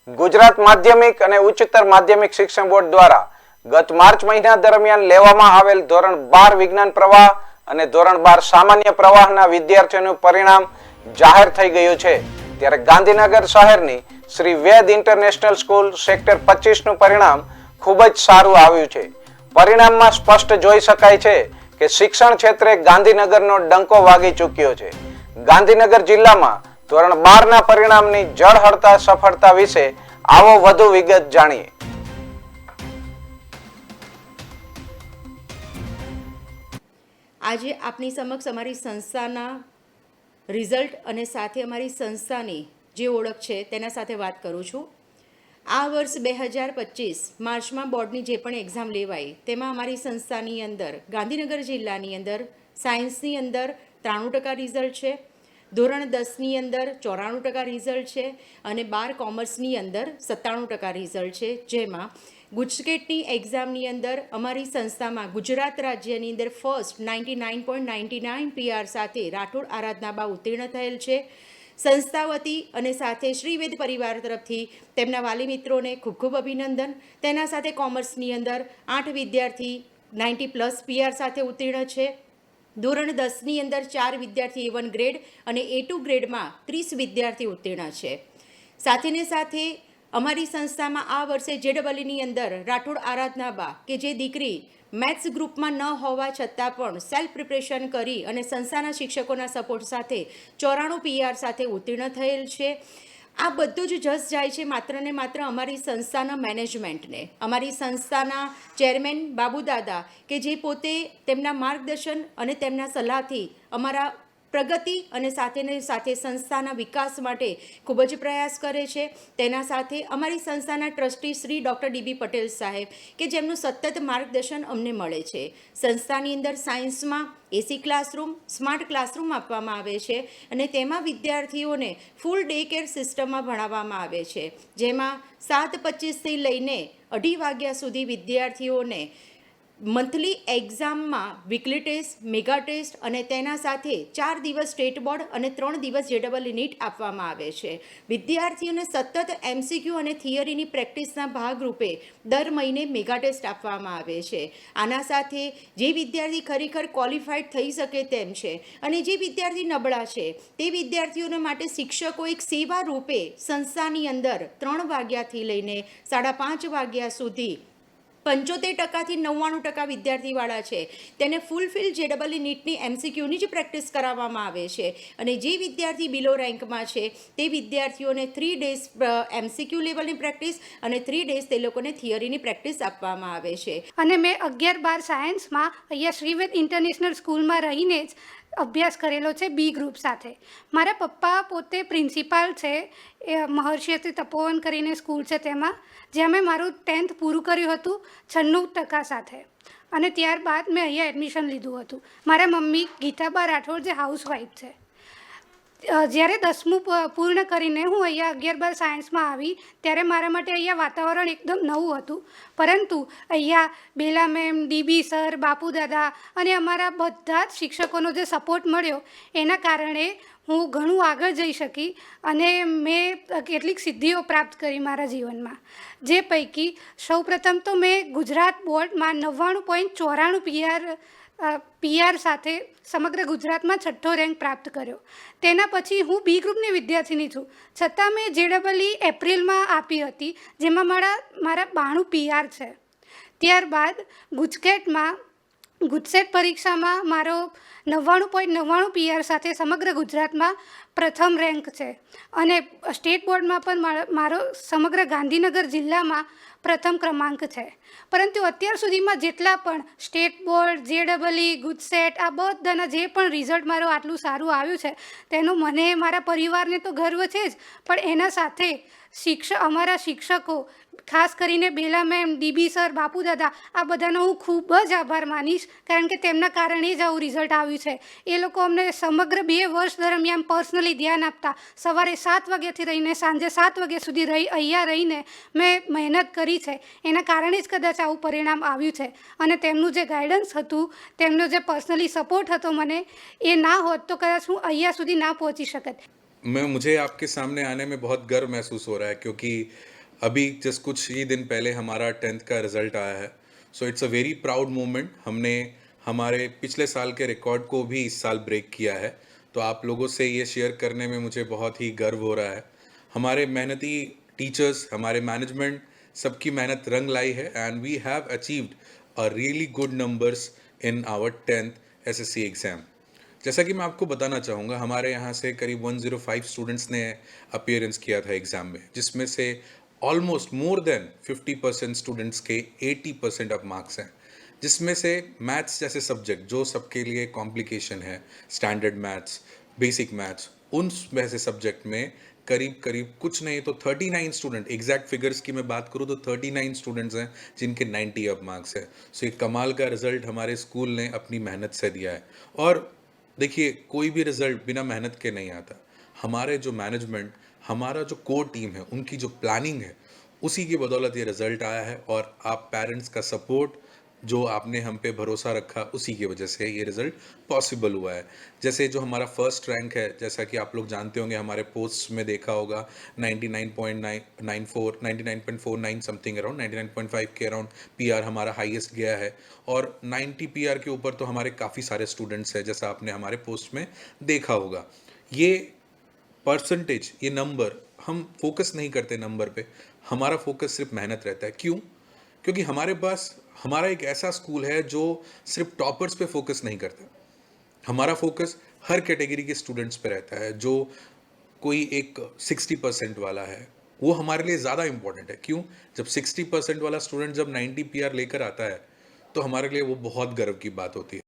ગુજરાત માધ્યમિક અને ઉચ્ચતર માધ્યમિક શિક્ષણ બોર્ડ દ્વારા ગત માર્ચ મહિના દરમિયાન લેવામાં આવેલ ધોરણ 12 વિજ્ઞાન પ્રવાહ અને ધોરણ 12 સામાન્ય પ્રવાહના વિદ્યાર્થીઓનું પરિણામ જાહેર થઈ ગયું છે। ત્યારે ગાંધીનગર શહેરની શ્રી વેદ ઇન્ટરનેશનલ સ્કૂલ સેક્ટર 25 નું પરિણામ ખૂબ જ સારું આવ્યું છે। પરિણામમાં સ્પષ્ટ જોઈ શકાય છે કે શિક્ષણ ક્ષેત્રે ગાંધીનગરનો ડંકો વાગી ચૂક્યો છે। ગાંધીનગર જિલ્લામાં ધોરણ 12 ના પરિણામની જળહળતા સફળતા વિશે આવો વધુ વિગત જાણીએ। આજે આપની સમક્ષ અમારી સંસ્થાના રિઝલ્ટ અને સાથે અમારી સંસ્થાની જે ઓળખ છે તેના સાથે વાત કરું છું। આ વર્ષ 2025 માર્ચમાં બોર્ડની જે પણ એક્ઝામ લેવાઈ તેમાં અમારી સંસ્થાની અંદર ગાંધીનગર જિલ્લાની અંદર સાયન્સની અંદર 93% રિઝલ્ટ છે, ધોરણ 10ની અંદર 94% રિઝલ્ટ છે અને 12 કોમર્સની અંદર 97% રિઝલ્ટ છે। જેમાં ગુજકેટની એક્ઝામની અંદર અમારી સંસ્થામાં ગુજરાત રાજ્યની અંદર ફર્સ્ટ 99.99 PR સાથે રાઠોડ આરાધનાબા ઉત્તીર્ણ થયેલ છે। સંસ્થા વતી અને સાથે શ્રીવેદ પરિવાર તરફથી તેમના વાલી મિત્રોને ખૂબ ખૂબ અભિનંદન। તેના સાથે કોમર્સની અંદર 8 વિદ્યાર્થી 90+ PR સાથે ઉત્તીર્ણ છે। ધોરણ 10ની અંદર 4 વિદ્યાર્થી A1 ગ્રેડ અને A2 ગ્રેડમાં 30 વિદ્યાર્થી ઉત્તીર્ણ છે। સાથેને સાથે અમારી સંસ્થામાં આ વર્ષે JEEની અંદર રાઠોડ આરાધનાબા કે જે દીકરી મેથ્સ ગ્રુપમાં ન હોવા છતાં પણ સેલ્ફ પ્રિપરેશન કરી અને સંસ્થાના શિક્ષકોના સપોર્ટ સાથે 94 PR સાથે ઉત્તીર્ણ થયેલ છે। આ બધું જ જસ જાય છે માત્ર ને માત્ર અમારી સંસ્થાના મેનેજમેન્ટને, અમારી સંસ્થાના ચેરમેન બાબુદાદા કે જે પોતે તેમના માર્ગદર્શન અને તેમના સલાહથી અમારા પ્રગતિ અને સાથે સંસ્થાના વિકાસ માટે ખૂબ જ પ્રયાસ કરે છે। તેના સાથે અમારી સંસ્થાના trustee Shri doctor DB Patel સાહેબ કે જેમનું સતત માર્ગદર્શન અમને મળે છે। સંસ્થાની અંદર સાયન્સમાં AC ક્લાસરૂમ, સ્માર્ટ ક્લાસરૂમ આપવામાં આવે છે અને તેમાં વિદ્યાર્થીઓને ફૂલ ડે કેર સિસ્ટમમાં ભણાવવામાં આવે છે, જેમાં 7:25થી લઈને 2:30 વાગ્યા સુધી વિદ્યાર્થીઓને મંથલી એક્ઝામમાં વીકલી ટેસ્ટ, મેગા ટેસ્ટ અને તેના સાથે 4 દિવસ સ્ટેટ બોર્ડ અને 3 દિવસ JEE નીટ આપવામાં આવે છે। વિદ્યાર્થીઓને સતત MCQ અને થિયરીની પ્રેક્ટિસના ભાગરૂપે દર મહિને મેગા ટેસ્ટ આપવામાં આવે છે। આના સાથે જે વિદ્યાર્થી ખરેખર ક્વોલિફાઈડ થઈ શકે તેમ છે અને જે વિદ્યાર્થી નબળા છે તે વિદ્યાર્થીઓને માટે શિક્ષકો એક સેવા રૂપે સંસ્થાની અંદર 3 વાગ્યાથી લઈને 5:30 વાગ્યા સુધી 75%થી 99% વિદ્યાર્થીવાળા છે તેને ફૂલફિલ JEE નીટની MCQની જ પ્રેક્ટિસ કરાવવામાં આવે છે અને જે વિદ્યાર્થી બિલો રેન્કમાં છે તે વિદ્યાર્થીઓને 3 ડેઝ MCQ લેવલની પ્રેક્ટિસ અને 3 ડેઝ તે લોકોને થિયરીની પ્રેક્ટિસ આપવામાં આવે છે। અને મેં 11-12 સાયન્સમાં અહીંયા શ્રીવેદ ઇન્ટરનેશનલ સ્કૂલમાં રહીને જ અભ્યાસ કરેલો છે B ગ્રુપ સાથે। મારા પપ્પા પોતે પ્રિન્સિપાલ છે, એ મહર્ષિ તપોવન કરીને સ્કૂલ છે તેમાં, જ્યાં મેં મારું 10th પૂરું કર્યું હતું 96% સાથે અને ત્યારબાદ મેં અહીંયા એડમિશન લીધું હતું। મારા મમ્મી ગીતાબા રાઠોડ જે હાઉસવાઈફ છે। જ્યારે 10મું પૂર્ણ કરીને હું અહીંયા 11-12 સાયન્સમાં આવી ત્યારે મારા માટે અહીંયા વાતાવરણ એકદમ નવું હતું, પરંતુ અહીંયા બેલા મેમ, DB સર, બાપુદાદા અને અમારા બધા જ શિક્ષકોનો જે સપોર્ટ મળ્યો એના કારણે હું ઘણું આગળ જઈ શકી અને મેં કેટલીક સિદ્ધિઓ પ્રાપ્ત કરી મારા જીવનમાં। જે પૈકી સૌપ્રથમ તો મેં ગુજરાત બોર્ડમાં 99.94 PR સાથે સમગ્ર ગુજરાતમાં 6ઠ્ઠો રેન્ક પ્રાપ્ત કર્યો। તેના પછી હું B ગ્રુપની વિદ્યાર્થીની છું, છતાં મેં JEE એપ્રિલમાં આપી હતી, જેમાં મારા 92 PR છે। ત્યારબાદ ગુજકેટ પરીક્ષામાં મારો 99.99 PR સાથે સમગ્ર ગુજરાતમાં પ્રથમ રેન્ક છે અને સ્ટેટ બોર્ડમાં પણ મારો સમગ્ર ગાંધીનગર જિલ્લામાં પ્રથમ ક્રમાંક છે। પરંતુ અત્યાર સુધીમાં જેટલા પણ સ્ટેટ બોર્ડ, JEE, ગુજસેટ આ બધાના જે પણ રિઝલ્ટ મારું આટલું સારું આવ્યું છે તેનો મને મારા પરિવારને તો ગર્વ છે જ, પણ એના સાથે અમારા શિક્ષકો ખાસ કરીને બેલા મેમ, DB સર, બાપુદાદા આ બધાનો હું ખૂબ જ આભાર માનીશ, કારણ કે તેમના કારણે જ આવું રિઝલ્ટ આવ્યું છે। એ લોકો અમને સમગ્ર 2 વર્ષ દરમિયાન પર્સનલી ધ્યાન આપતા, સવારે 7 વાગ્યાથી રહીને સાંજે 7 વાગ્યા સુધી અહીંયા રહીને મેં મહેનત કરી છે, એના કારણે જ કદાચ આવું પરિણામ આવ્યું છે। અને તેમનું જે ગાઈડન્સ હતું, તેમનો જે પર્સનલી સપોર્ટ હતો મને, એ ના હોત તો કદાચ હું અહીંયા સુધી ના પહોંચી શકત। मुझे आपके सामने आने में बहुत गर्व महसूस हो रहा है, क्योंकि अभी जस्ट कुछ ही दिन पहले हमारा 10th का रिजल्ट आया है, so it's a very proud moment. हमने हमारे पिछले साल के रिकॉर्ड को भी इस साल ब्रेक किया है, तो आप लोगों से ये शेयर करने में मुझे बहुत ही गर्व हो रहा है। हमारे मेहनती टीचर्स, हमारे मैनेजमेंट, सबकी मेहनत रंग लाई है and we have achieved a really good numbers in our 10th SSC exam. जैसा कि मैं आपको बताना चाहूँगा, हमारे यहाँ से करीब 105 स्टूडेंट्स ने अपीयरेंस किया था एग्ज़ाम में, जिसमें से ऑलमोस्ट मोर देन 50% स्टूडेंट्स के 80% अब मार्क्स हैं, जिसमें से मैथ्स जैसे सब्जेक्ट जो सबके लिए कॉम्प्लिकेशन है, स्टैंडर्ड मैथ्स, बेसिक मैथ्स, उन वैसे सब्जेक्ट में करीब करीब कुछ नहीं तो 39 स्टूडेंट, एग्जैक्ट फिगर्स की मैं बात करूँ तो 39 स्टूडेंट्स हैं जिनके 90 अब मार्क्स है। सो ये कमाल का रिजल्ट हमारे स्कूल ने अपनी मेहनत से दिया है। और देखिए, कोई भी रिजल्ट बिना मेहनत के नहीं आता। हमारे जो मैनेजमेंट, हमारा जो कोर टीम है, उनकी जो प्लानिंग है, उसी की बदौलत ये रिजल्ट आया है। और आप पेरेंट्स का सपोर्ट, जो आपने हम पे भरोसा रखा, उसी की वजह से ये रिज़ल्ट पॉसिबल हुआ है। जैसे जो हमारा फर्स्ट रैंक है, जैसा कि आप लोग जानते होंगे, हमारे पोस्ट में देखा होगा 99.94 99.49 समथिंग अराउंड 99.5 के अराउंड पीआर हमारा हाईएस्ट गया है। और 90 पीआर के ऊपर तो हमारे काफ़ी सारे स्टूडेंट्स हैं, जैसा आपने हमारे पोस्ट में देखा होगा। ये परसेंटेज, ये नंबर, हम फोकस नहीं करते नंबर पे, हमारा फोकस सिर्फ मेहनत रहता है। क्यों? क्योंकि हमारे पास हमारा एक ऐसा स्कूल है जो सिर्फ टॉपर्स पे फोकस नहीं करता। हमारा फोकस हर कैटेगरी के स्टूडेंट्स पे रहता है। जो कोई एक 60% वाला है, वो हमारे लिए ज़्यादा इम्पोर्टेंट है। क्यों? जब 60% वाला स्टूडेंट जब 90 पीआर लेकर आता है, तो हमारे लिए वो बहुत गर्व की बात होती है।